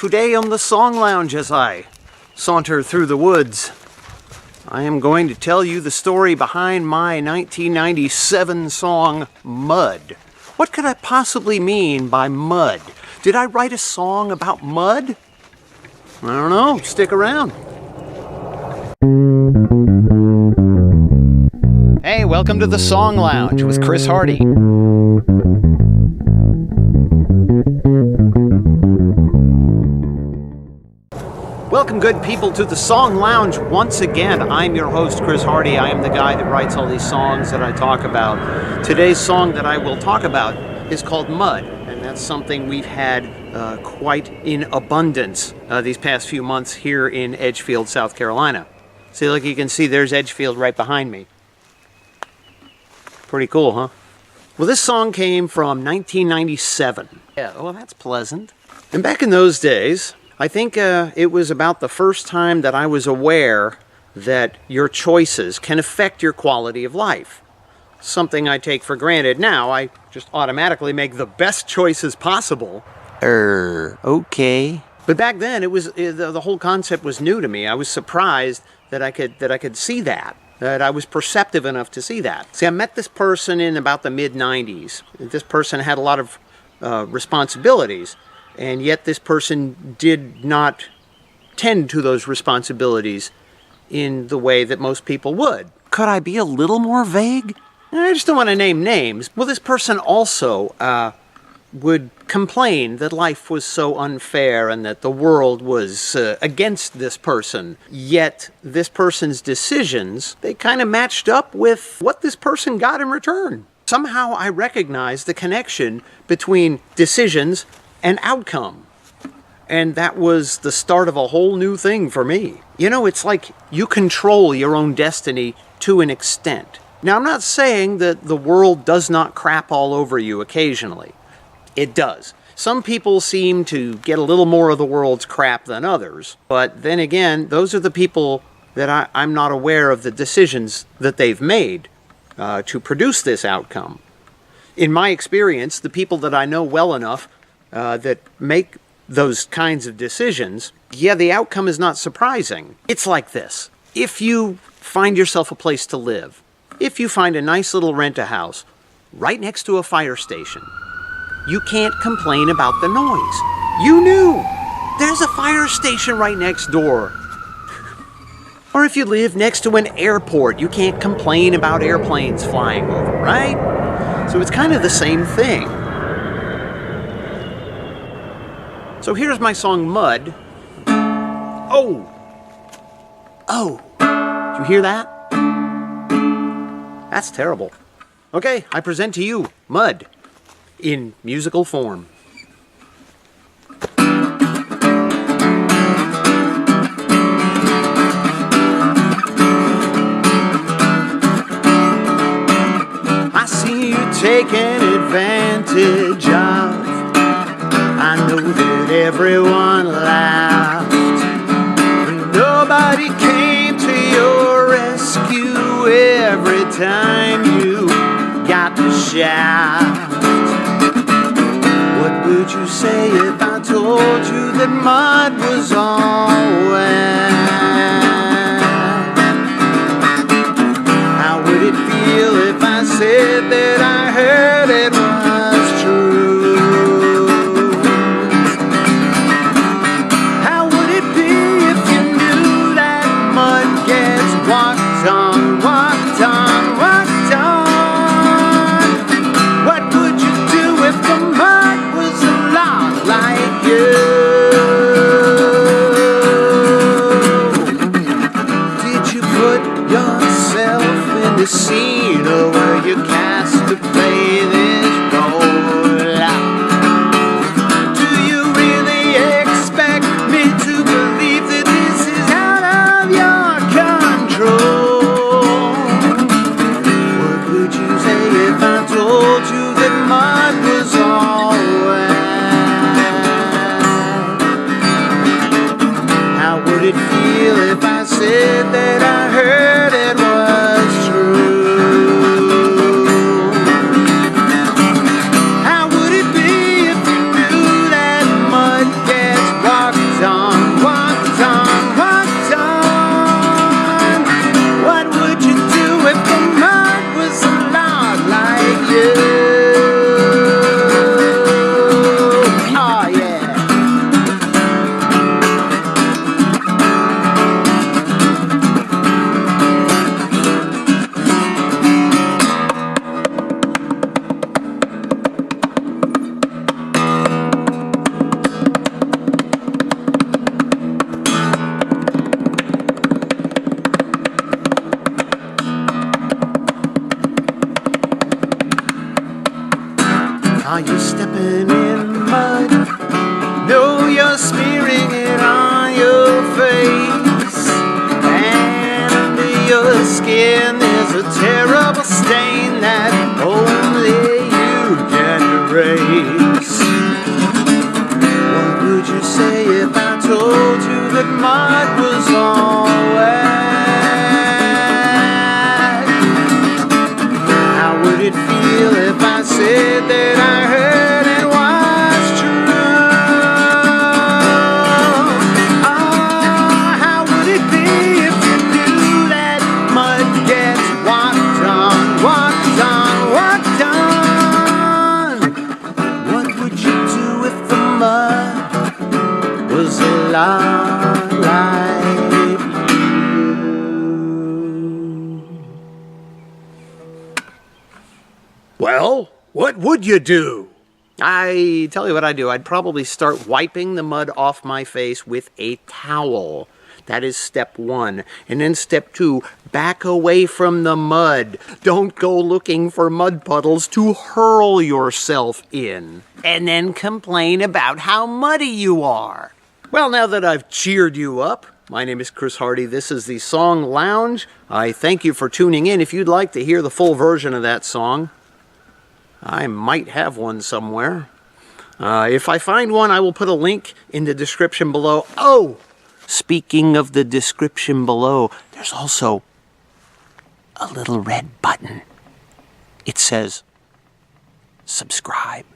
Today on the Song Lounge, as I saunter through the woods, I am going to tell you the story behind my 1997 song, Mud. What could I possibly mean by mud? Did I write a song about mud? I don't know. Stick around. Hey, welcome to the Song Lounge with Chris Hardy. Welcome, good people, to the Song Lounge once again. I'm your host, Chris Hardy. I am the guy that writes all these songs that I talk about. Today's song that I will talk about is called Mud, and that's something we've had quite in abundance these past few months here in Edgefield, South Carolina. See, look, you can see there's Edgefield right behind me. Pretty cool, huh? Well, this song came from 1997. Yeah, well, that's pleasant. And back in those days, I think it was about the first time that I was aware that your choices can affect your quality of life. Something I take for granted now. I just automatically make the best choices possible. Okay. But back then, it was the whole concept was new to me. I was surprised that I could see that I was perceptive enough to see that. See, I met this person in about the mid-90s. This person had a lot of responsibilities. And yet this person did not tend to those responsibilities in the way that most people would. Could I be a little more vague? I just don't want to name names. Well, this person also would complain that life was so unfair and that the world was against this person. Yet this person's decisions, they kind of matched up with what this person got in return. Somehow I recognized the connection between decisions and outcome. And that was the start of a whole new thing for me. You know, it's like you control your own destiny to an extent. Now, I'm not saying that the world does not crap all over you occasionally. It does. Some people seem to get a little more of the world's crap than others. But then again, those are the people that I'm not aware of the decisions that they've made to produce this outcome. In my experience, the people that I know well enough that make those kinds of decisions, yeah, the outcome is not surprising. It's like this. If you find yourself a place to live, if you find a nice little rent-a-house right next to a fire station, you can't complain about the noise. You knew there's a fire station right next door. Or if you live next to an airport, you can't complain about airplanes flying over, right? So it's kind of the same thing. So here's my song, Mud. Oh! Did you hear that? That's terrible. Okay, I present to you, Mud, in musical form. I see you taking advantage of. I know that everyone laughed. Nobody came to your rescue every time you got the shaft. What would you say if I told you that mud was all wet? How would it feel if I said that I heard it was true? The scene where you cast to play this role. Do you really expect me to believe that this is out of your control? What would you say if I told you that mud was all wet? How would it feel if I said that I heard it was true? How would it be if you knew that mud gets walked stepping in mud. Know you're smearing it on your face, and under your skin there's a terrible stain that only you can erase. What would you say if I told you that mud was all wet? How would it feel if I said that I heard it was true? Oh, how would it be if you knew that mud gets walked on, walked on, walked on? What would you do if the mud was a lot like you? Well, what would you do? I tell you what I'd do. I'd probably start wiping the mud off my face with a towel. That is step one. And then step two, back away from the mud. Don't go looking for mud puddles to hurl yourself in. And then complain about how muddy you are. Well, now that I've cheered you up, my name is Chris Hardy. This is the Song Lounge. I thank you for tuning in. If you'd like to hear the full version of that song, I might have one somewhere. If I find one, I will put a link in the description below. Oh, speaking of the description below, there's also a little red button. It says, subscribe.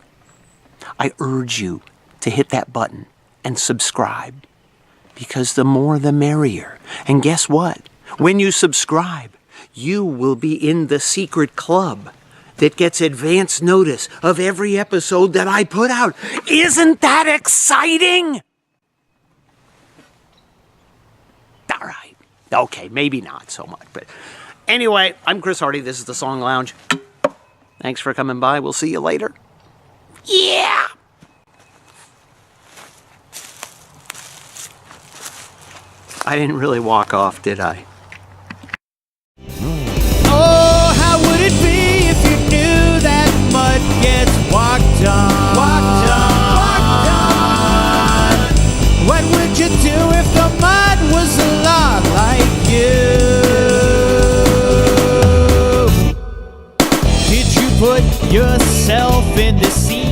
I urge you to hit that button and subscribe, because the more the merrier. And guess what? When you subscribe, you will be in the secret club that gets advance notice of every episode that I put out. Isn't that exciting? All right. Okay, maybe not so much, but anyway, I'm Chris Hardy. This is the Song Lounge. Thanks for coming by. We'll see you later. Yeah! I didn't really walk off, did I? Oh, how would it be if you knew that mud gets walked on? Walked on, walked on. What would you do if the mud was a lot like you? Did you put yourself in the sea?